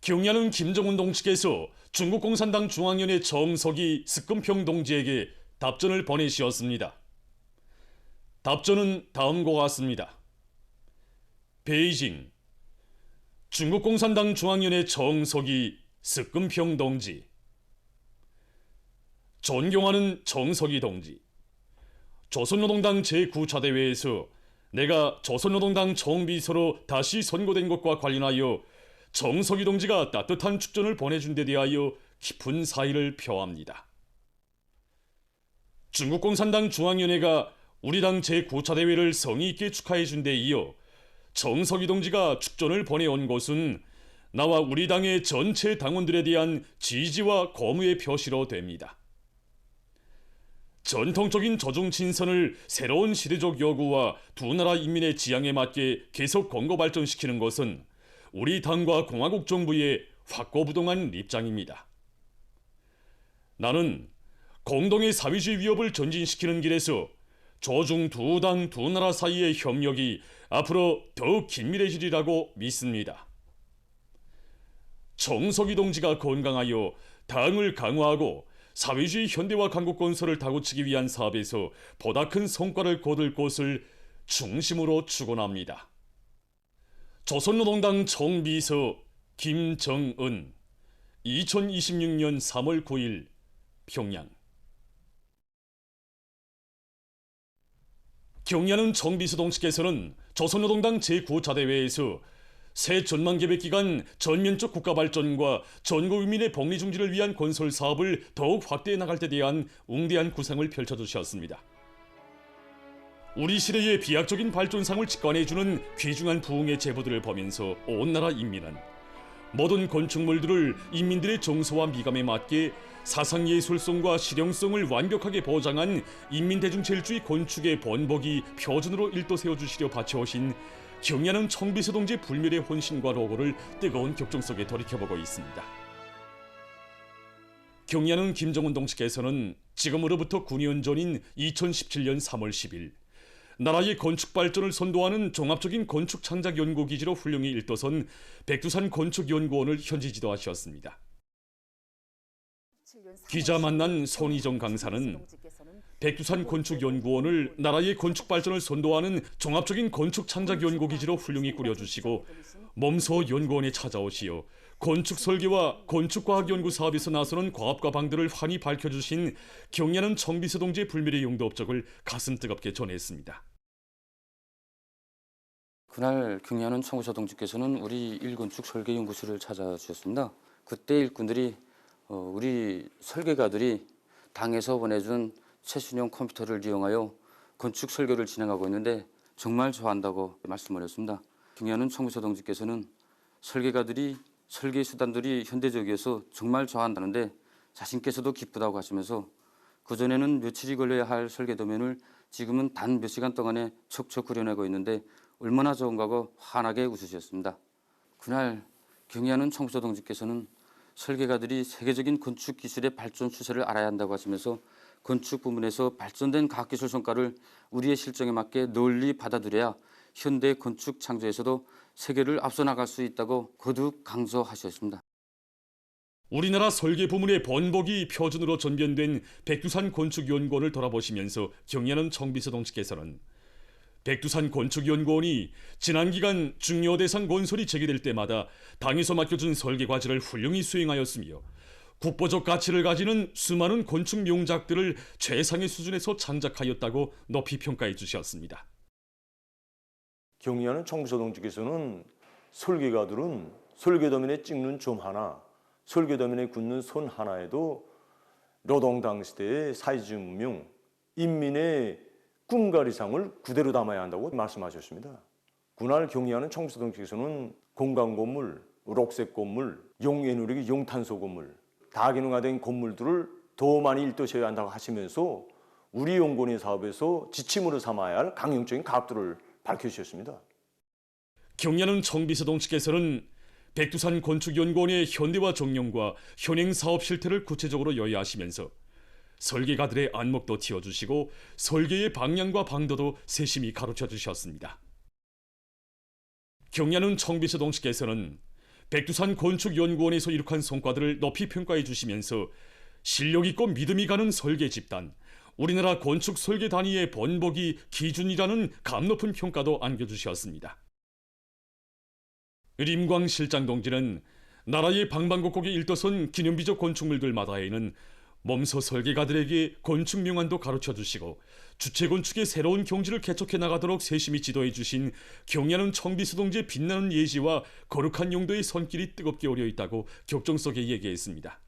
경야는 김정은 동측에서 중국 공산당 중앙위원회 정석이 스금평 동지에게 답전을 보내시었습니다. 답전은 다음과 같습니다. 베이징 중국 공산당 중앙위원회 정석이 스금평 동지. 존경하는 정석이 동지, 조선노동당 제9차대회에서 내가 조선노동당 총비서로 다시 선고된 것과 관련하여 정석이 동지가 따뜻한 축전을 보내준 데 대하여 깊은 사의를 표합니다. 중국 공산당 중앙위원회가 우리 당 제9차 대회를 성의 있게 축하해 준 데 이어 정석이 동지가 축전을 보내온 것은 나와 우리 당의 전체 당원들에 대한 지지와 고무의 표시로 됩니다. 전통적인 조중 친선을 새로운 시대적 요구와 두 나라 인민의 지향에 맞게 계속 권고 발전시키는 것은 우리 당과 공화국 정부의 확고부동한 입장입니다. 나는 공동의 사회주의 위협을 전진시키는 길에서 조중 두 당 두 나라 사이의 협력이 앞으로 더욱 긴밀해지리라고 믿습니다. 정석이 동지가 건강하여 당을 강화하고 사회주의 현대화 강국 건설을 다구치기 위한 사업에서 보다 큰 성과를 거둘 것을 중심으로 축원합니다. 조선노동당 총비서 김정은 2026년 3월 9일 평양. 경야는 총비서 동측에서는 조선노동당 제9차 대회에서 새 전망계획기간 전면적 국가발전과 전국민의 복리중지를 위한 건설 사업을 더욱 확대해 나갈 데 대한 웅대한 구상을 펼쳐주셨습니다. 우리 시대의 비약적인 발전상을 직관해주는 귀중한 부흥의 제보들을 보면서 온 나라 인민은 모든 건축물들을 인민들의 정서와 미감에 맞게 사상예술성과 실용성을 완벽하게 보장한 인민대중제일주의 건축의 본보기 표준으로 일도 세워주시려 바쳐오신 경야는 총비서 동지 불멸의 혼신과 로고를 뜨거운 격정 속에 돌이켜보고 있습니다. 경야는 김정은 동측에서는 지금으로부터 9년 전인 2017년 3월 10일 나라의 건축 발전을 선도하는 종합적인 건축 창작 연구기지로 훌륭히 일도선 백두산 건축연구원을 현지 지도하셨습니다. 기자 만난 손희정 강사는 백두산 건축연구원을 나라의 건축 발전을 선도하는 종합적인 건축 창작 연구기지로 훌륭히 꾸려주시고 몸소 연구원에 찾아오시어 건축 설계와 건축과학 연구 사업에서 나서는 과업과 방들을 환히 밝혀주신 경야는 총비서 동지의 불멸의 용도 업적을 가슴 뜨겁게 전했습니다. 그날 경야는 총비서 동지께서는 우리 일건축 설계연구실을 찾아주셨습니다. 그때 일꾼들이 우리 설계가들이 당에서 보내준 최신형 컴퓨터를 이용하여 건축 설계를 진행하고 있는데 정말 좋아한다고 말씀을 했습니다. 경야는 총비서 동지께서는 설계가들이 설계 수단들이 현대적이어서 정말 좋아한다는데 자신께서도 기쁘다고 하시면서 그전에는 며칠이 걸려야 할 설계 도면을 지금은 단 몇 시간 동안에 척척 그려내고 있는데 얼마나 좋은가고 환하게 웃으셨습니다. 그날 경야는 총비서 동지께서는 설계가들이 세계적인 건축 기술의 발전 추세를 알아야 한다고 하시면서 건축 부문에서 발전된 과학기술 성과를 우리의 실정에 맞게 널리 받아들여야 현대 건축 창조에서도 세계를 앞서 나갈 수 있다고 거듭 강조하셨습니다. 우리나라 설계 부문의 본보기 표준으로 전변된 백두산 건축연구원을 돌아보시면서 경야는 총비서 동지께서는 백두산 건축연구원이 지난 기간 중요 대상 건설이 제기될 때마다 당에서 맡겨준 설계 과제를 훌륭히 수행하였으며 국보적 가치를 가지는 수많은 건축 명작들을 최상의 수준에서 창작하였다고 높이 평가해 주셨습니다. 경야는 총비서 동지께서는 설계가들은 설계도면에 찍는 점 하나, 설계도면에 굳는 손 하나에도 노동당 시대의 사회주의 문명, 인민의 꿈가리상을 그대로 담아야 한다고 말씀하셨습니다. 그날 경야는 총비서 동지께서는 공간건물, 녹색 건물, 용에너지, 용탄소 건물, 다기능화된 건물들을 더 많이 일도셔야 한다고 하시면서 우리 연구원의 사업에서 지침으로 삼아야 할 강령적인 가업들을 밝혀주셨습니다. 경야는 총비서 동지께서는 백두산 건축연구원의 현대화 정령과 현행 사업 실태를 구체적으로 요약하시면서 설계가들의 안목도 틔워주시고 설계의 방향과 방도도 세심히 가르쳐 주셨습니다. 경야는 총비서 동지께서는 백두산 건축연구원에서 이룩한 성과들을 높이 평가해 주시면서 실력 있고 믿음이 가는 설계 집단, 우리나라 건축 설계 단위의 번복이 기준이라는 감 높은 평가도 안겨주셨습니다. 림광 실장 동지는 나라의 방방곡곡에 일떠선 기념비적 건축물들마다에는 몸소 설계가들에게 건축 명안도 가르쳐 주시고 주체 건축의 새로운 경지를 개척해 나가도록 세심히 지도해 주신 경야는 청비수 동지의 빛나는 예지와 거룩한 용도의 손길이 뜨겁게 오려 있다고 격정 속에 얘기했습니다.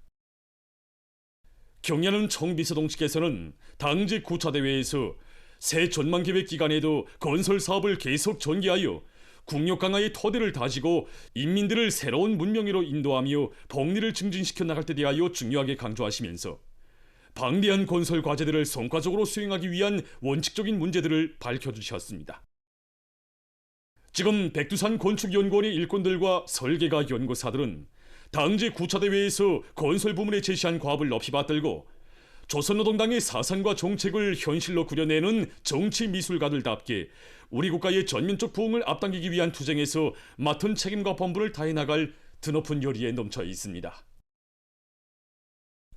경야는 청비수 동지께서는 당제 9차 대회에서 새 전망계획 기간에도 건설 사업을 계속 전개하여 국력 강화의 토대를 다지고 인민들을 새로운 문명으로 인도하며 복리를 증진시켜 나갈 때 대하여 중요하게 강조하시면서 방대한 건설 과제들을 성과적으로 수행하기 위한 원칙적인 문제들을 밝혀주셨습니다. 지금 백두산 건축연구원의 일꾼들과 설계가 연구사들은 당제 9차 대회에서 건설 부문에 제시한 과업을 높이 받들고 조선노동당의 사상과 정책을 현실로 그려내는 정치 미술가들답게 우리 국가의 전면적 부흥을 앞당기기 위한 투쟁에서 맡은 책임과 본분을 다해 나갈 드높은 열의에 넘쳐 있습니다.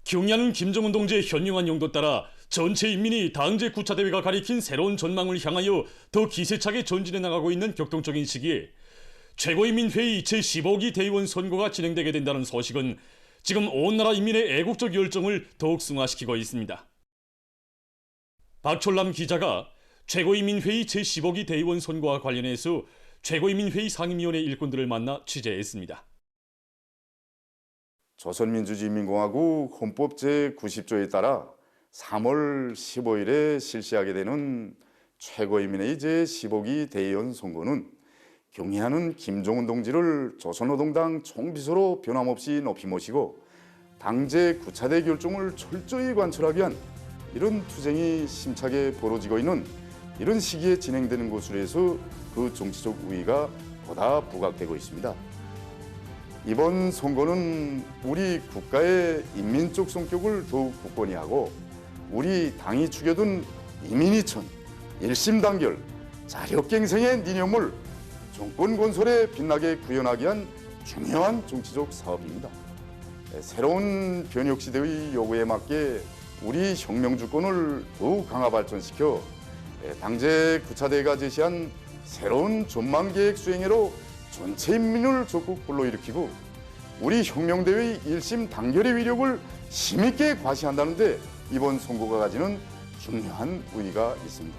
경야는 김정은 동지의 현명한 용도 따라 전체 인민이 당제 9차 대회가 가리킨 새로운 전망을 향하여 더 기세차게 전진해 나가고 있는 격동적인 시기에 최고인민회의 제15기 대의원 선거가 진행되게 된다는 소식은 지금 온 나라 인민의 애국적 열정을 더욱 승화시키고 있습니다. 박철남 기자가 최고인민회의 제15기 대의원 선거와 관련해서 최고인민회의 상임위원회 일꾼들을 만나 취재했습니다. 조선민주주의인민공화국 헌법 제90조에 따라 3월 15일에 실시하게 되는 최고인민회의 제15기 대의원 선거는 경애하는 김정은 동지를 조선노동당 총비서로 변함없이 높이 모시고 당제 9차대 결정을 철저히 관철하기 위한 이런 투쟁이 심차게 벌어지고 있는 이런 시기에 진행되는 것으로 해서 그 정치적 우위가 보다 부각되고 있습니다. 이번 선거는 우리 국가의 인민적 성격을 더욱 굳건히 하고 우리 당이 추겨둔 이민이천, 일심단결, 자력갱생의 이념을 정권 건설에 빛나게 구현하기 위한 중요한 정치적 사업입니다. 새로운 변혁 시대의 요구에 맞게 우리 혁명 주권을 더욱 강화 발전시켜 당제 9차 대회가 제시한 새로운 전망 계획 수행회로 전체 인민을 적극 불러일으키고 우리 혁명대회의 일심 단결의 위력을 힘있게 과시한다는 데 이번 선거가 가지는 중요한 의의가 있습니다.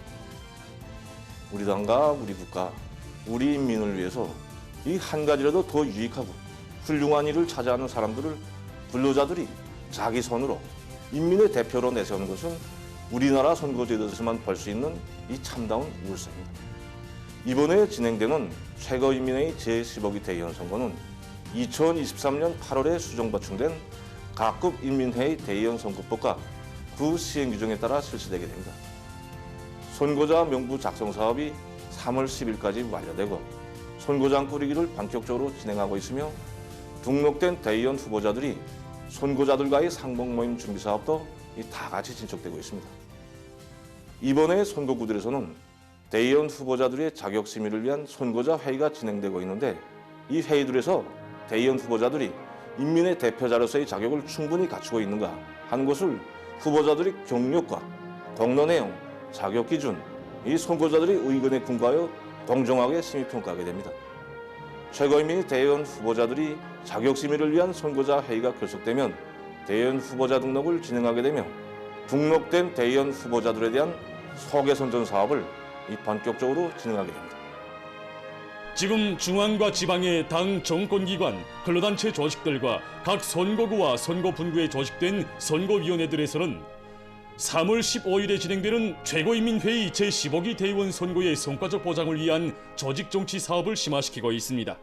우리 당과 우리 국가, 우리 인민을 위해서 이 한 가지라도 더 유익하고 훌륭한 일을 찾아하는 사람들을 근로자들이 자기 손으로 인민의 대표로 내세우는 것은 우리나라 선거제도에서만 볼 수 있는 이 참다운 물세입니다. 이번에 진행되는 최고인민회의 제15기 대의원 선거는 2023년 8월에 수정보충된 각급 인민회의 대의원 선거법과 그 시행 규정에 따라 실시되게 됩니다. 선거자 명부 작성 사업이 3월 10일까지 완료되고 선거장 꾸리기를 본격적으로 진행하고 있으며 등록된 대의원 후보자들이 선거자들과의 상봉 모임 준비 사업도 다 같이 진척되고 있습니다. 이번에 선거구들에서는 대의원 후보자들의 자격 심의를 위한 선거자 회의가 진행되고 있는데 이 회의들에서 대의원 후보자들이 인민의 대표자로서의 자격을 충분히 갖추고 있는가 하는 것을 후보자들이 경력과 공로 내용, 자격 기준, 이 선거자들의 의견에 근거하여 공정하게 심의평가하게 됩니다. 최고인민의 대의원 후보자들이 자격 심의를 위한 선거자 회의가 결석되면 대의원 후보자 등록을 진행하게 되며 등록된 대의원 후보자들에 대한 소개 선정 사업을 본격적으로 진행하게 됩니다. 지금 중앙과 지방의 당 정권기관, 근로단체 조직들과 각 선거구와 선거분구에 조직된 선거위원회들에서는 3월 15일에 진행되는 최고인민회의 제15기 대의원 선거의 성과적 보장을 위한 조직정치 사업을 심화시키고 있습니다.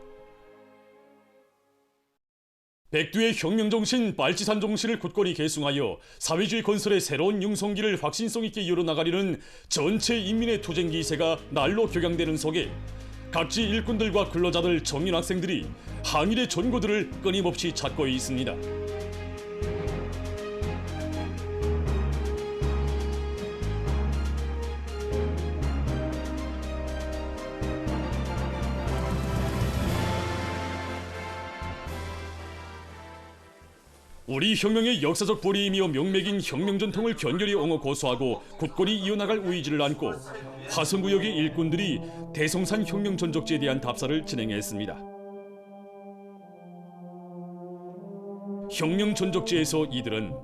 백두의 혁명정신, 빨치산 정신을 굳건히 계승하여 사회주의 건설의 새로운 융성기를 확신성 있게 이어나가려는 전체 인민의 투쟁 기세가 날로 격양되는 속에 각지 일꾼들과 근로자들, 청년 학생들이 항일의 전고들을 끊임없이 찾고 있습니다. 우리 혁명의 역사적 보리이며 명맥인 혁명 전통을 견고히 옹호 고수하고 굳건히 이어나갈 의지를 안고 화성구역의 일꾼들이 대성산 혁명 전적지에 대한 답사를 진행했습니다. 혁명 전적지에서 이들은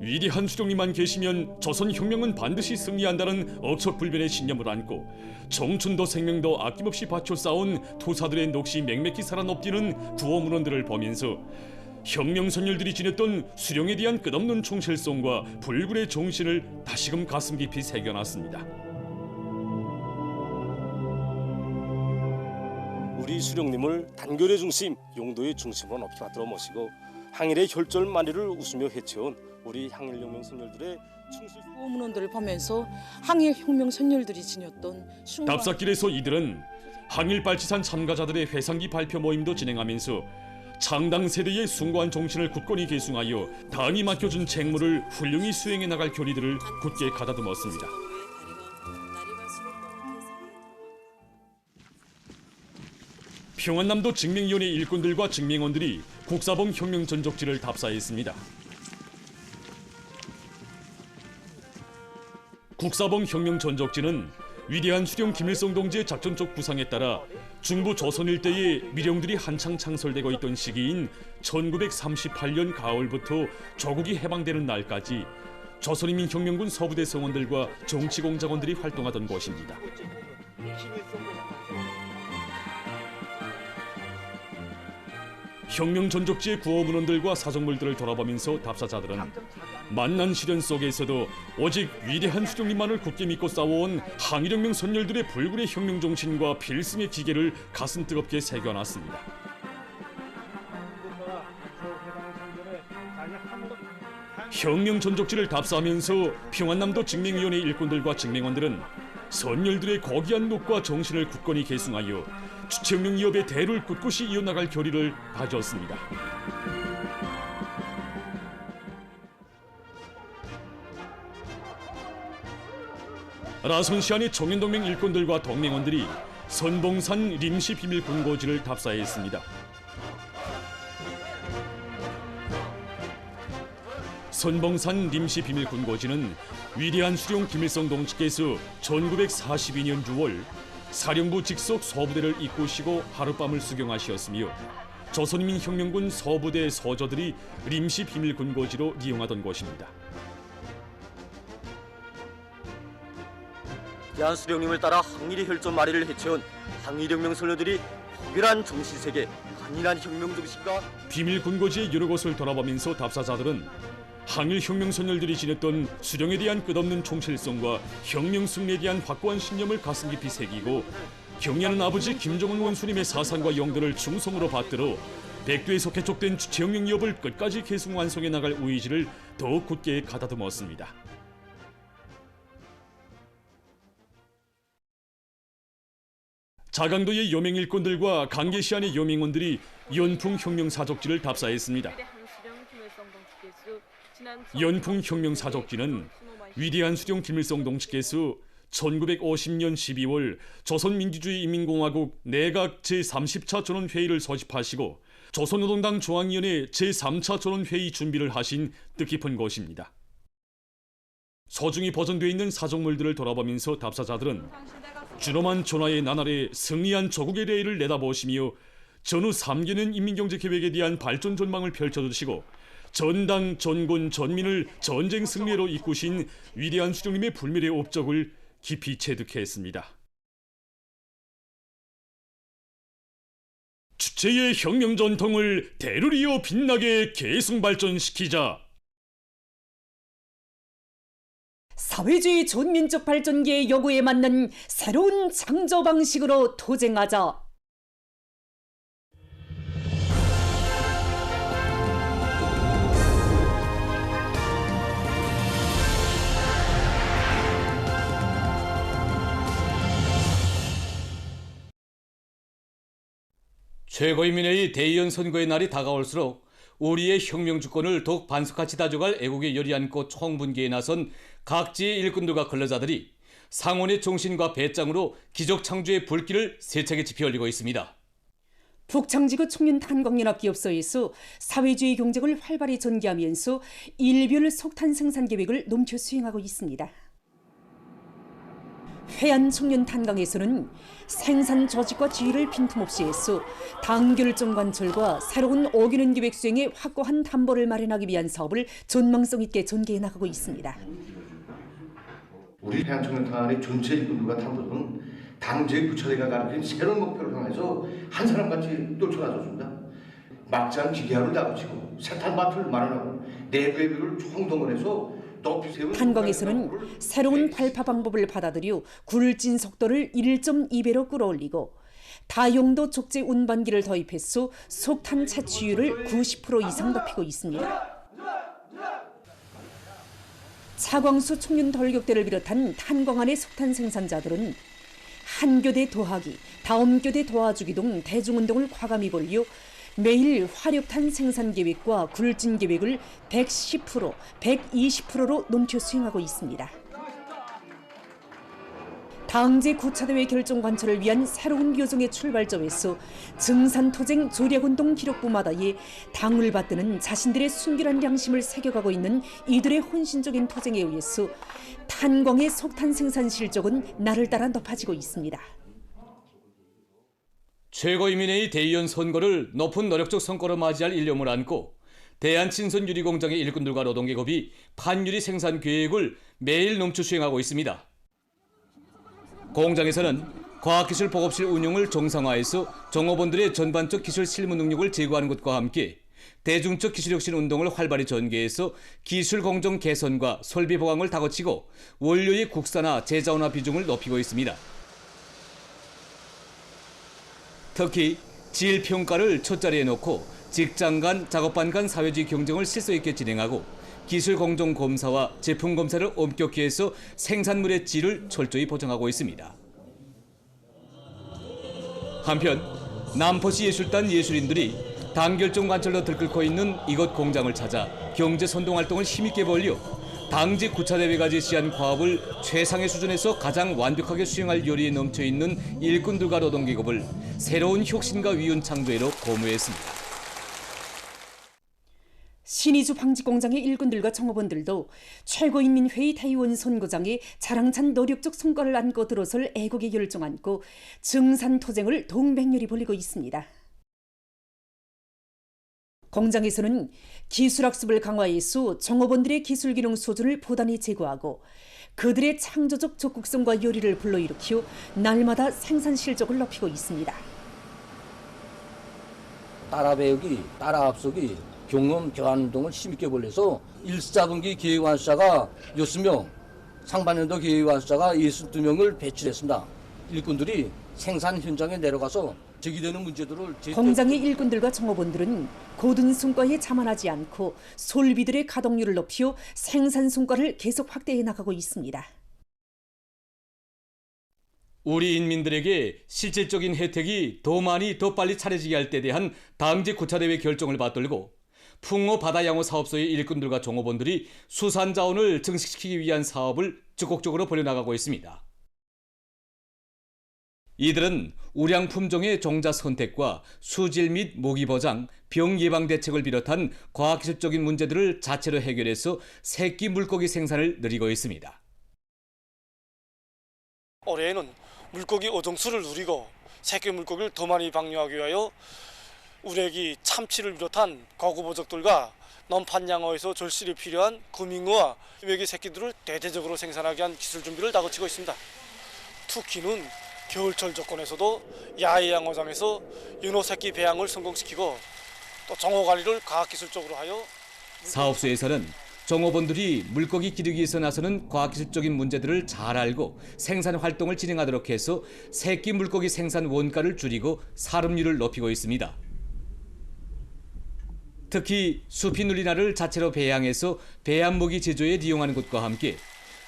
위대한 수령님만 계시면 조선 혁명은 반드시 승리한다는 억척불변의 신념을 안고 청춘도 생명도 아낌없이 바쳐 쌓은 투사들의 넋이 맹맥히 살아넘기는 구호문헌들을 보면서 혁명 선열들이 지녔던 수령에 대한 끝없는 충실성과 불굴의 정신을 다시금 가슴 깊이 새겨놨습니다. 우리 수령님을 단결의 중심, 용도의 중심으로 높이 받들어 모시고 항일의 혈절만리를 웃으며 헤쳐온 우리 항일혁명 선열들의 충실 구호문헌들을 보면서 항일혁명 선열들이 지녔던 답사길에서 이들은 항일발치산 참가자들의 회상기 발표 모임도 진행하면서 창당 세대의 숭고한 정신을 굳건히 계승하여 당이 맡겨준 책무를 훌륭히 수행해 나갈 교리들을 굳게 가다듬었습니다. 평안남도 증명위원회 일꾼들과 증명원들이 국사봉 혁명 전적지를 답사했습니다. 국사봉 혁명 전적지는 위대한 수령 김일성 동지의 작전적 구상에 따라 중부 조선 일대에 미령들이 한창 창설되고 있던 시기인 1938년 가을부터 조국이 해방되는 날까지 조선인민혁명군 서부대 성원들과 정치공작원들이 활동하던 곳입니다. 혁명 전적지의 구호문헌들과 사정물들을 돌아보면서 답사자들은 만난 시련 속에서도 오직 위대한 수령님만을 굳게 믿고 싸워온 항일혁명 선열들의 불굴의 혁명 정신과 필승의 기계를 가슴 뜨겁게 새겨놨습니다. 혁명 전적지를 답사하면서 평안남도 증명위원회 일꾼들과 증명원들은 선열들의 고귀한 넋과 정신을 굳건히 계승하여 주체혁명 이업의 대를 굳굳이 이어나갈 결의를 다졌습니다. 라선시안의 청년동맹 일꾼들과 동맹원들이 선봉산 림시 비밀 군고지를 답사했습니다. 선봉산 림시 비밀 군고지는 위대한 수령 김일성 동지께서 1942년 6월 사령부 직속 서부대를 이끄시고 하룻밤을 수경하시었으며 조선인민혁명군 서부대 서저들이 림시 비밀 군고지로 이용하던 곳입니다. 위대한 수령님을 따라 항일의 혈전마리를 해쳐온 항일혁명 선열들이 고결한 정신세계, 간인한 혁명 정신과 비밀 군고지의 여러 곳을 돌아보면서 답사자들은 항일혁명 선열들이 지녔던 수령에 대한 끝없는 충실성과 혁명 승리에 대한 확고한 신념을 가슴 깊이 새기고 경애하는 아버지 김정은 원수님의 사상과 영도를 충성으로 받들어 백두에 속해 촉된 주체혁명 이업을 끝까지 계승 완성해 나갈 의지를 더욱 굳게 가다듬었습니다. 자강도의 여맹일꾼들과 강계시안의 여맹원들이 연풍혁명사적지를 답사했습니다. 연풍혁명사적지는 위대한 수령 김일성 동지께서 1950년 12월 조선민주주의인민공화국 내각 제30차 전원회의를 소집하시고 조선노동당 중앙위원회 제3차 전원회의 준비를 하신 뜻깊은 곳입니다. 소중히 보존되어 있는 사정물들을 돌아보면서 답사자들은 준엄한 전하의 나날에 승리한 조국의 레일을 내다보시며 전후 3개년 인민경제계획에 대한 발전 전망을 펼쳐주시고 전당, 전군, 전민을 전쟁 승리로 이끄신 위대한 수령님의 불멸의 업적을 깊이 체득했습니다. 주체의 혁명 전통을 대를 이어 빛나게 계승 발전시키자. 사회주의 전민족 발전기의 요구에 맞는 새로운 창조 방식으로 도쟁하자. 최고인민회의 대의원 선거의 날이 다가올수록 우리의 혁명 주권을 더욱 반석같이 다져갈 애국의 열이 안고 총분기에 나선 각지의 일꾼들과 근로자들이 상원의 정신과 배짱으로 기적 창조의 불길을 세차게 지펴 올리고 있습니다. 북창지구 청년탄광연합기업소에서 사회주의 경쟁을 활발히 전개하면서 일별 석탄 생산 계획을 넘쳐 수행하고 있습니다. 회안청년탄광에서는 생산 조직과 지휘를 빈틈없이 해서 단결정 관철과 새로운 어기는 계획 수행에 확고한 담보를 마련하기 위한 사업을 전망성 있게 전개해 나가고 있습니다. 우리 회안청년탄광의 전체 일꾼들과 탐도는 당제 구차대가 가르친 새로운 목표를 향해서 한 사람같이 떨쳐나섰습니다. 막장 기계화를 다그치고 세탄밭을 마련하고 내부의 비를 총동원해서 높이 세운 탄광에서는 새로운 발파 방법을 받아들여 굴진 속도를 1.2배로 끌어올리고 다용도 족제 운반기를 도입해서 석탄 채취율을 90% 이상 높이고 있습니다. 차광수 청년 돌격대를 비롯한 탄광 안의 석탄 생산자들은 한 교대 도하기, 다음 교대 도와주기 등 대중운동을 과감히 벌여 매일 화력탄 생산 계획과 굴진 계획을 110%, 120%로 넘쳐 수행하고 있습니다. 당제 9차 대회 결정 관철을 위한 새로운 교정의 출발점에서 증산토쟁 조력운동 기록부마다에 당을 받드는 자신들의 순결한 양심을 새겨가고 있는 이들의 헌신적인 투쟁에 의해서 탄광의 석탄 생산 실적은 날을 따라 높아지고 있습니다. 최고인민회의 대의원 선거를 높은 노력적 성과로 맞이할 일념을 안고 대한친선유리공장의 일꾼들과 노동계급이 판유리 생산 계획을 매일 넘쳐 수행하고 있습니다. 공장에서는 과학기술 보급실 운영을 정상화해서 종업원들의 전반적 기술 실무 능력을 제고하는 것과 함께 대중적 기술혁신 운동을 활발히 전개해서 기술 공정 개선과 설비 보강을 다그치고 원료의 국산화, 재자원화 비중을 높이고 있습니다. 특히 질평가를 첫자리에 놓고 직장 간, 작업반 간 사회주의 경쟁을 실속 있게 진행하고 기술 공정 검사와 제품 검사를 엄격히 해서 생산물의 질을 철저히 보장하고 있습니다. 한편 남포시 예술단 예술인들이 단결정 관철로 들끓고 있는 이곳 공장을 찾아 경제 선동 활동을 힘있게 벌여 당직 9차 대회가 제시한 과업을 최상의 수준에서 가장 완벽하게 수행할 요리에 넘쳐있는 일꾼들과 노동계급을 새로운 혁신과 위훈 창조회로 거무했습니다. 신의주 방직공장의 일꾼들과 종업원들도 최고인민회의 대의원 선거장에 자랑찬 노력적 성과를 안고 들어설 애국의 열정 안고 증산토쟁을 동맹렬히 벌이고 있습니다. 공장에서는 기술학습을 강화해서 종업원들의 기술기능 수준을 보단히 제고하고 그들의 창조적 적극성과 요리를 불러일으켜 날마다 생산 실적을 높이고 있습니다. 따라 배우기, 따라 앞서기, 경험 교환 운동을 힘있게 벌여서 1사분기 기획완수자가 6명, 상반년도 기획완수자가 62명을 배출했습니다. 일꾼들이 생산 현장에 내려가서 제기되는 문제들을 공장의 일꾼들과 종업원들은 고든 성과에 자만하지 않고 솔비들의 가동률을 높여 생산 성과를 계속 확대해 나가고 있습니다. 우리 인민들에게 실질적인 혜택이 더 많이 더 빨리 차려지게 할 때에 대한 당직 9차 대회 결정을 받들고 풍호 바다양호 사업소의 일꾼들과 종업원들이 수산자원을 증식시키기 위한 사업을 적극적으로 벌여나가고 있습니다. 이들은 우량 품종의 종자 선택과 수질 및 모기 보장, 병 예방 대책을 비롯한 과학기술적인 문제들을 자체로 해결해서 새끼 물고기 생산을 늘리고 있습니다. 올해에는 물고기 어종수를 누리고 새끼 물고기를 더 많이 방류하기 위하여 우레기, 참치를 비롯한 거구보적들과 넘판양어에서 절실히 필요한 구밍어와 메기 새끼들을 대대적으로 생산하기 위한 기술 준비를 다그치고 있습니다. 특히는 겨울철 조건에서도 야외 양어장에서 윤호 새끼 배양을 성공시키고 또 정호 관리를 과학기술적으로 하여 사업소에서는 종업원들이 물고기 기르기에서 나서는 과학기술적인 문제들을 잘 알고 생산 활동을 진행하도록 해서 새끼 물고기 생산 원가를 줄이고 사름률을 높이고 있습니다. 특히 수피누리나를 자체로 배양해서 배양모기 제조에 이용하는 것과 함께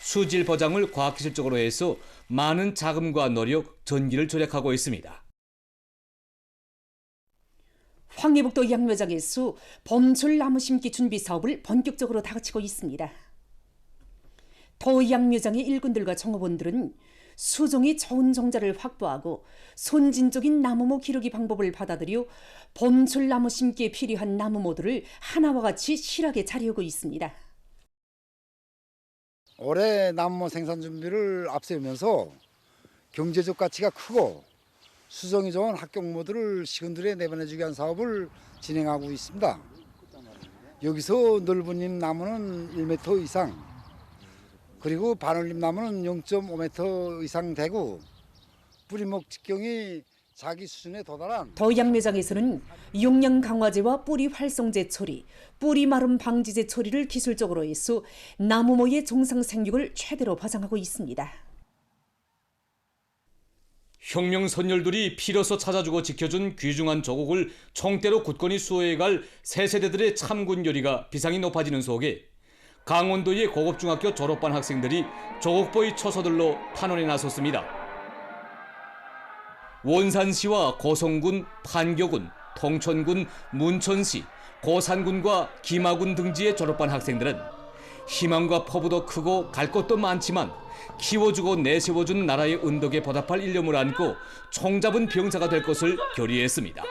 수질 보장을 과학기술적으로 해서 많은 자금과 노력, 전기를 절약하고 있습니다. 황해북도 양묘장에서 봄철 나무 심기 준비 사업을 본격적으로 다그치고 있습니다. 도 양묘장의 일꾼들과 종업원들은 수종이 좋은 종자를 확보하고 선진적인 나무모 기르기 방법을 받아들여 봄철 나무 심기에 필요한 나무모들을 하나와 같이 실하게 자리우고 있습니다. 올해 나무모 생산 준비를 앞세우면서 경제적 가치가 크고 수종이 좋은 학경모들을 시군들에 내보내주기 위한 사업을 진행하고 있습니다. 여기서 넓은 잎 나무는 1m 이상, 그리고 반올림 나무는 0.5m 이상 되고 뿌리목 직경이 자기 수준에 도달한 더양매장에서는 용량 강화제와 뿌리 활성제 처리, 뿌리 마름 방지제 처리를 기술적으로 해서 나무모의 정상 생육을 최대로 보장하고 있습니다. 혁명 선열들이 피로서 찾아주고 지켜준 귀중한 조국을 총대로 굳건히 수호해갈 새 세대들의 참군 열의가 비상이 높아지는 속에 강원도의 고급중학교 졸업반 학생들이 조국보위 처소들로 탄원에 나섰습니다. 원산시와 고성군, 판교군, 통천군, 문천시, 고산군과 김하군 등지의 졸업반 학생들은 희망과 포부도 크고 갈 곳도 많지만 키워주고 내세워준 나라의 은덕에 보답할 일념을 안고 총잡은 병사가 될 것을 결의했습니다.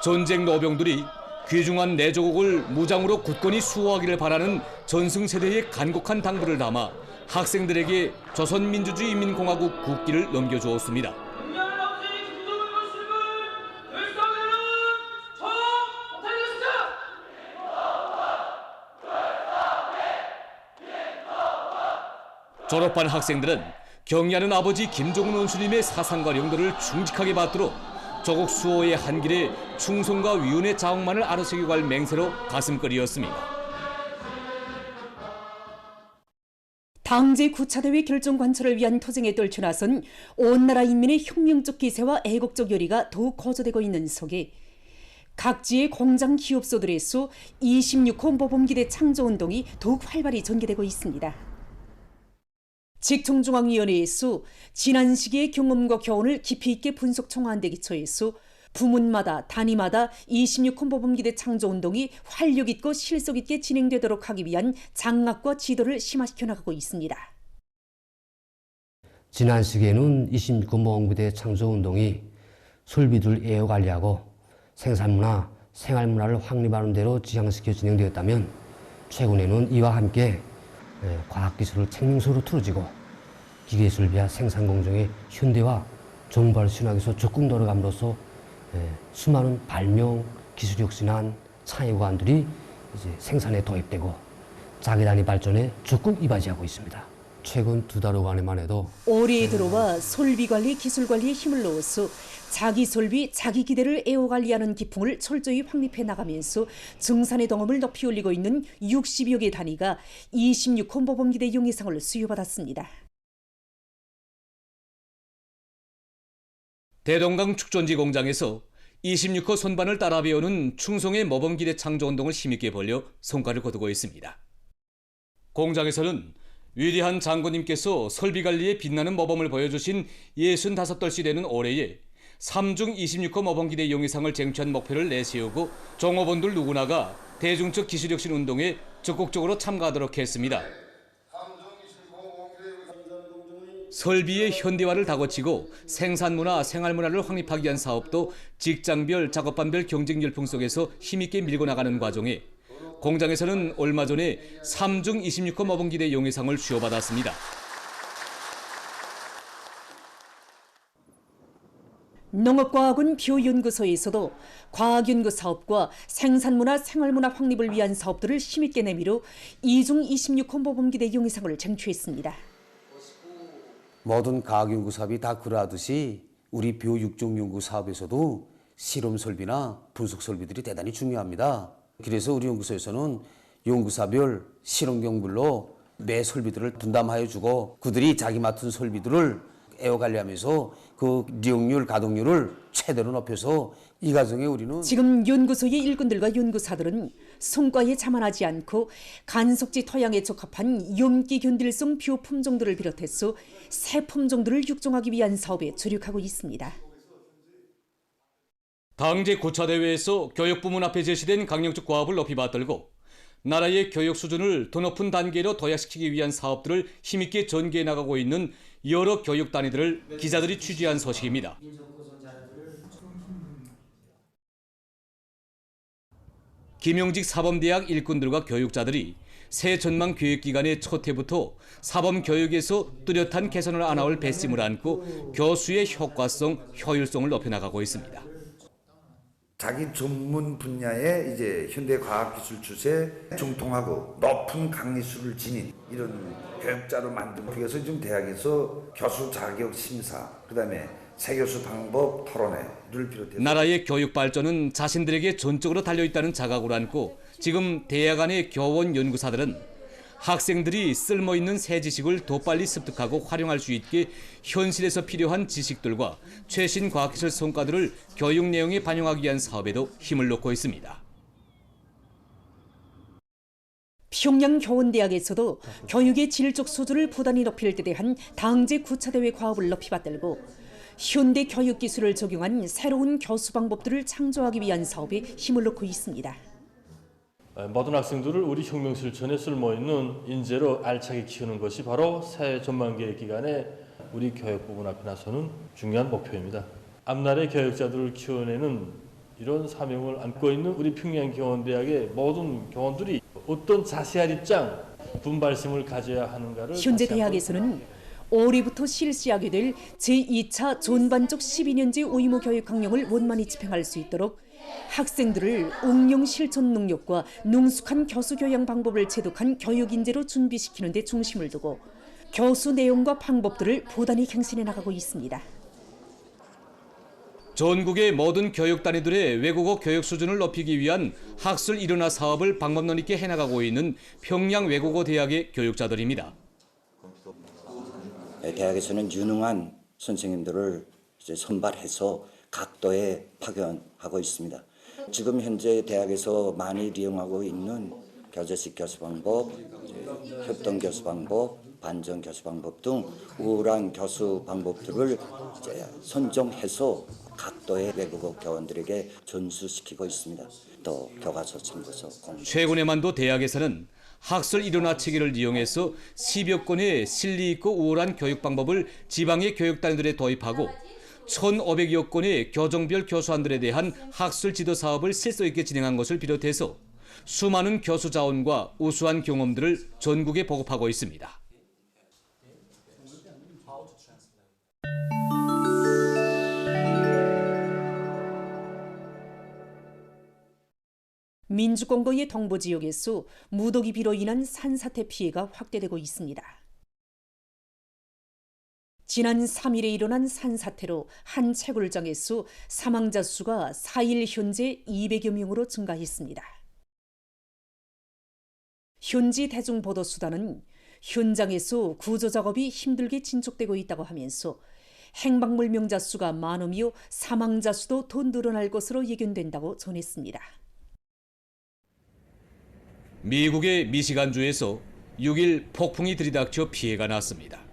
전쟁 노병들이 귀중한 내 조국을 무장으로 굳건히 수호하기를 바라는 전승세대의 간곡한 당부를 담아 학생들에게 조선민주주의인민공화국 국기를 넘겨주었습니다. 졸업반 학생들은 경의하는 아버지 김종은 원수님의 사상과 용도를 충직하게 받들어 조국 수호의 한 길에 충성과 위훈의 자옥만을 아르새겨갈 맹세로 가슴거리였습니다. 당제 9차 대회 결정 관철을 위한 투쟁에 떨쳐나선 온 나라 인민의 혁명적 기세와 애국적 열의가 더욱 고조되고 있는 속에 각지의 공장 기업소들에서 26호 모범기대 창조운동이 더욱 활발히 전개되고 있습니다. 직통중앙위원회에서 지난 시기의 경험과 교훈을 깊이 있게 분석 총화한 데 기초해서 부문마다 단위마다 26호 모범기대 창조운동이 활력 있고 실속 있게 진행되도록 하기 위한 장악과 지도를 심화시켜 나가고 있습니다. 지난 시기에는 26호 모범기대 창조운동이 설비들 애호 관리하고 생산문화, 생활문화를 확립하는 대로 지향시켜 진행되었다면 최근에는 이와 함께 과학기술을 생명수로 틀어지고 기계설비와 생산공정의 현대화, 정발 신학에서 적극 노력함으로써 수많은 발명, 기술 혁신한 창의관들이 이제 생산에 도입되고 자기단위 발전에 적극 이바지하고 있습니다. 최근 2달여간에만 해도 올해에 들어와 설비관리, 기술관리에 힘을 넣어서 자기 설비, 자기 기대를 애호관리하는 기풍을 철저히 확립해 나가면서 정산의 동험을 높이 올리고 있는 60여 개 단위가 26호 모범기대 용의상을 수여받았습니다. 대동강 축전지 공장에서 26호 선반을 따라 배우는 충성의 모범기대 창조운동을 힘있게 벌려 성과를 거두고 있습니다. 공장에서는 위대한 장군님께서 설비관리에 빛나는 모범을 보여주신 65돌씨 되는 올해에 3중 26호 모범기대 용의상을 쟁취한 목표를 내세우고 종업원들 누구나가 대중적 기술혁신 운동에 적극적으로 참가하도록 했습니다. 설비의 현대화를 다거치고 생산문화, 생활문화를 확립하기 위한 사업도 직장별, 작업반별 경쟁 열풍 속에서 힘있게 밀고 나가는 과정에 공장에서는 얼마 전에 3중 26호 모범기대 용의상을 수여받았습니다. 농업과학원 벼연구소에서도 과학연구 사업과 생산문화, 생활문화 확립을 위한 사업들을 힘있게 내밀어 2중 26호 모범기대 용의상을 쟁취했습니다. 모든 과학연구 사업이 다 그러하듯이 우리 벼육종 연구 사업에서도 실험 설비나 분석 설비들이 대단히 중요합니다. 그래서 우리 연구소에서는 연구사별 실험경별로 매 설비들을 분담하여 주고 그들이 자기 맡은 설비들을 애호관리하면서 그利用률, 가동률을 최대로 높여서 이 과정에 우리는 지금 연구소의 일꾼들과 연구사들은 성과에 자만하지 않고 간속지 토양에 적합한 염기 견딜성 벼 품종들을 비롯해서 새 품종들을 육종하기 위한 사업에 주력하고 있습니다. 당제 9차 대회에서 교육부문 앞에 제시된 강령적 과업을 높이 받들고 나라의 교육 수준을 더 높은 단계로 도약시키기 위한 사업들을 힘있게 전개해 나가고 있는 여러 교육 단위들을 기자들이 취재한 소식입니다. 김용직 사범대학 일꾼들과 교육자들이 새 전망 교육기관의 첫 해부터 사범교육에서 뚜렷한 개선을 안아올 배심을 안고 교수의 효과성, 효율성을 높여나가고 있습니다. 자기 전문 분야의 이제 현대 과학기술 추세에 중통하고 높은 강의수를 지닌 이런 교육자로 만든 그래서 지금 대학에서 교수 자격 심사, 그다음에 새 교수 방법 토론회를 비롯해서 나라의 교육 발전은 자신들에게 전적으로 달려있다는 자각을 안고 지금 대학 안의 교원 연구사들은 학생들이 쓸모있는 새 지식을 더 빨리 습득하고 활용할 수 있게 현실에서 필요한 지식들과 최신 과학기술 성과들을 교육 내용에 반영하기 위한 사업에도 힘을 놓고 있습니다. 평양 교원대학에서도 교육의 질적 수준을 부단히 높일 데 대한 당제 9차 대회 과업을 높이 받들고 현대 교육 기술을 적용한 새로운 교수 방법들을 창조하기 위한 사업에 힘을 놓고 있습니다. 모든 학생들을 우리 혁명 실천에 쓸모있는 인재로 알차게 키우는 것이 바로 새 전망계획 기간에 우리 교육부문 앞에 나서는 중요한 목표입니다. 앞날의 교육자들을 키워내는 이런 사명을 안고 있는 우리 평양교원대학의 모든 교원들이 어떤 자세한 입장, 분발심을 가져야 하는가를 현재 대학에서는 올해부터 실시하게 될 제2차 전반적 12년제 의무 교육 강령을 원만히 집행할 수 있도록 학생들을 응용 실천 능력과 능숙한 교수 교양 방법을 체득한 교육 인재로 준비시키는 데 중심을 두고 교수 내용과 방법들을 부단히 갱신해 나가고 있습니다. 전국의 모든 교육 단위들의 외국어 교육 수준을 높이기 위한 학술 일원화 사업을 방법론 있게 해나가고 있는 평양 외국어 대학의 교육자들입니다. 대학에서는 유능한 선생님들을 이제 선발해서 각도에 파견하고 있습니다. 지금 현재 대학에서 많이 이용하고 있는 교재식 교수 방법, 협동 교수 방법, 반전 교수 방법 등 우월한 교수 방법들을 이제 선정해서 각도의 외국어 교원들에게 전수시키고 있습니다. 또 교과서 참고서 공부. 최근에만도 대학에서는 학술 일원화 체계를 이용해서 10여 건의 실리 있고 우월한 교육 방법을 지방의 교육단들에 도입하고 1,500여 건의 교정별 교수안들에 대한 학술 지도 사업을 실속 있게 진행한 것을 비롯해서 수많은 교수 자원과 우수한 경험들을 전국에 보급하고 있습니다. 민주공고의 동부 지역에서 무더기비로 인한 산사태 피해가 확대되고 있습니다. 지난 3일에 일어난 산사태로 한 채굴장에서 사망자 수가 4일 현재 200여 명으로 증가했습니다. 현지 대중보도수단은 현장에서 구조작업이 힘들게 진척되고 있다고 하면서 행방물 명자 수가 많으며 사망자 수도 더 늘어날 것으로 예견된다고 전했습니다. 미국의 미시간주에서 6일 폭풍이 들이닥쳐 피해가 났습니다.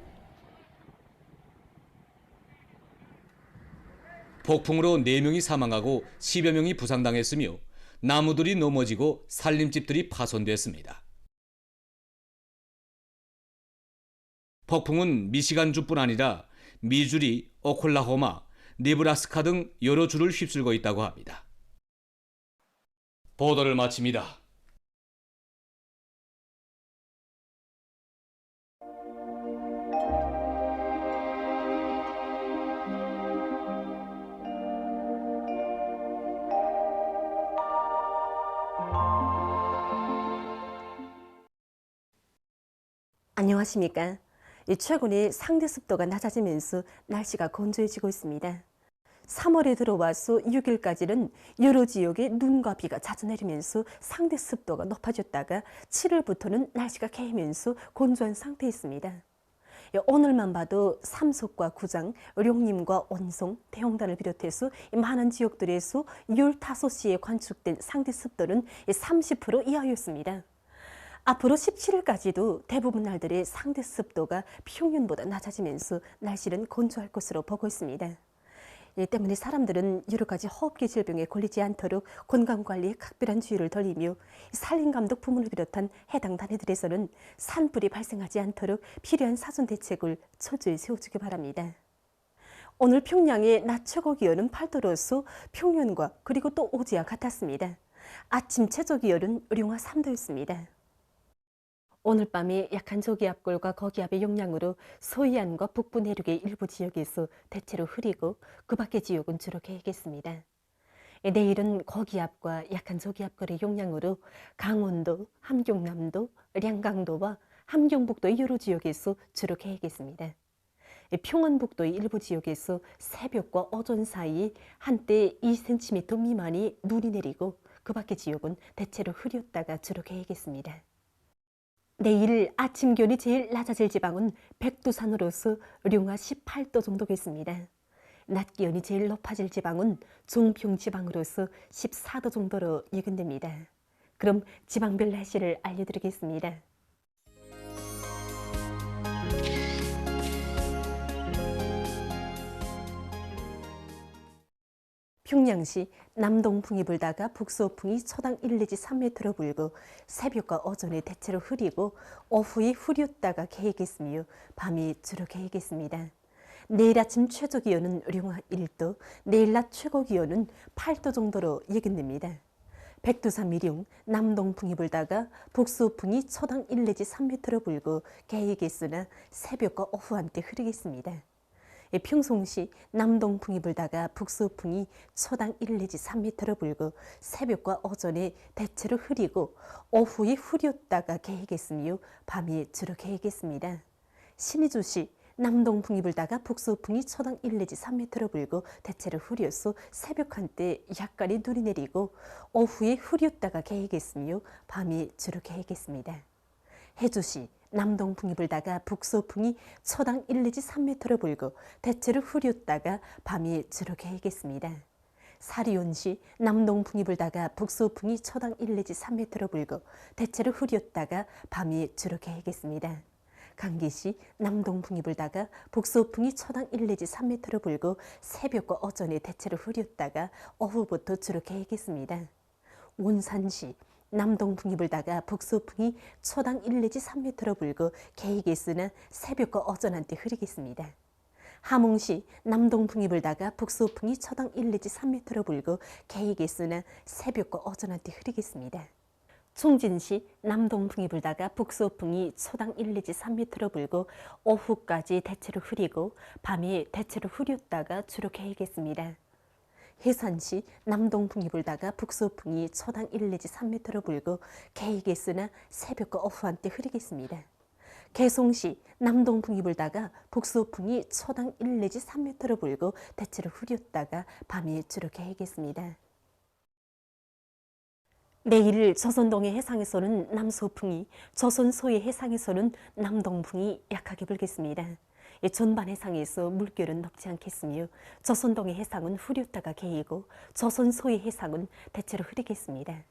폭풍으로 4명이 사망하고 10여 명이 부상당했으며 나무들이 넘어지고 살림집들이 파손됐습니다. 폭풍은 미시간주뿐 아니라 미주리, 오클라호마, 네브라스카 등 여러 주를 휩쓸고 있다고 합니다. 보도를 마칩니다. 안녕하십니까. 최근에 상대 습도가 낮아지면서 날씨가 건조해지고 있습니다. 3월에 들어와서 6일까지는 여러 지역에 눈과 비가 자주 내리면서 상대 습도가 높아졌다가 7월부터는 날씨가 개면서 건조한 상태에 있습니다. 오늘만 봐도 삼석과 구장, 룡림과 원송, 대홍단을 비롯해서 많은 지역들에서 15시에 관측된 상대 습도는 30% 이하였습니다. 앞으로 17일까지도 대부분 날들의 상대 습도가 평년보다 낮아지면서 날씨는 건조할 것으로 보고 있습니다. 이 때문에 사람들은 여러 가지 호흡기 질병에 걸리지 않도록 건강관리에 각별한 주의를 돌리며 산림감독 부문을 비롯한 해당 단위들에서는 산불이 발생하지 않도록 필요한 사전 대책을 철저히 세워주기 바랍니다. 오늘 평양의 낮 최고 기온은 8도로서 평년과 그리고 또 오지와 같았습니다. 아침 최저 기온은 령화 3도였습니다. 오늘 밤에 약한 저기압골과 거기압의 영향으로 서해안과 북부 내륙의 일부 지역에서 대체로 흐리고 그 밖의 지역은 주로 개겠습니다. 내일은 거기압과 약한 저기압골의 영향으로 강원도, 함경남도, 량강도와 함경북도의 여러 지역에서 주로 개겠습니다. 평안북도의 일부 지역에서 새벽과 오전 사이 한때 2cm 미만이 눈이 내리고 그 밖의 지역은 대체로 흐렸다가 주로 개겠습니다. 내일 아침 기온이 제일 낮아질 지방은 백두산으로서 령화 18도 정도겠습니다. 낮 기온이 제일 높아질 지방은 종평 지방으로서 14도 정도로 예견됩니다. 그럼 지방별 날씨를 알려드리겠습니다. 평양시 남동풍이 불다가 북서풍이 초당 1 내지 3m로 불고 새벽과 오전에 대체로 흐리고 오후에 흐렸다가 개겠으며 밤이 주로 개겠습니다. 내일 아침 최저 기온은 령화 1도, 내일 낮 최고 기온은 8도 정도로 예견됩니다. 백두산 미령 남동풍이 불다가 북서풍이 초당 1 내지 3m로 불고 개겠으나 새벽과 오후 한때 흐리겠습니다. 평송시 남동풍이 불다가 북서풍이 초당 1 내지 3m로 불고 새벽과 오전에 대체로 흐리고 오후에 흐렸다가 개겠으며 밤이 주로 개겠습니다. 신의주시 남동풍이 불다가 북서풍이 초당 1 내지 3m로 불고 대체로 흐려서 새벽 한때 약간의 눈이 내리고 오후에 흐렸다가 개겠으며 밤이 주로 개겠습니다. 해주시 남동풍이 불다가 북서풍이 초당 1 내지 3m로 불고 대체로 흐렸다가 밤이 주로 개겠습니다. 사리온시 남동풍이 불다가 북서풍이 초당 1 내지 3m로 불고 대체로 흐렸다가 밤이 주로 개겠습니다. 강기시 남동풍이 불다가 북서풍이 초당 1 내지 3m로 불고 새벽과 오전에 대체로 흐렸다가 오후부터 주로 개겠습니다. 원산시 남동풍이 불다가 북서풍이 초당 1 내지 3m로 불고 개겠으나 새벽과 오전 한때 흐리겠습니다. 함흥시 남동풍이 불다가 북서풍이 초당 1 내지 3m로 불고 개겠으나 새벽과 오전 한때 흐리겠습니다. 총진시 남동풍이 불다가 북서풍이 초당 1 내지 3m로 불고 오후까지 대체로 흐리고 밤이 대체로 흐렸다가 주로 개겠습니다. 해산시 남동풍이 불다가 북서풍이 초당 1 내지 3m로 불고 개겠으나 새벽과 오후 한때 흐리겠습니다. 개송시 남동풍이 불다가 북서풍이 초당 1 내지 3m로 불고 대체로 흐렸다가 밤이 주로 개겠습니다. 내일 조선동해 해상에서는 남서풍이, 조선 서해 해상에서는 남동풍이 약하게 불겠습니다. 전반 해상에서 물결은 높지 않겠으며 조선동해 해상은 흐렸다가 개이고 조선 서해 해상은 대체로 흐리겠습니다.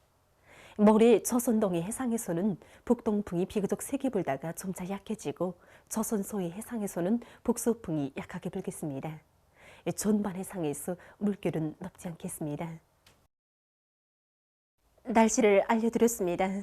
모레 조선동해 해상에서는 북동풍이 비교적 세게 불다가 점차 약해지고 조선 서해 해상에서는 북서풍이 약하게 불겠습니다. 전반 해상에서 물결은 높지 않겠습니다. 날씨를 알려드렸습니다.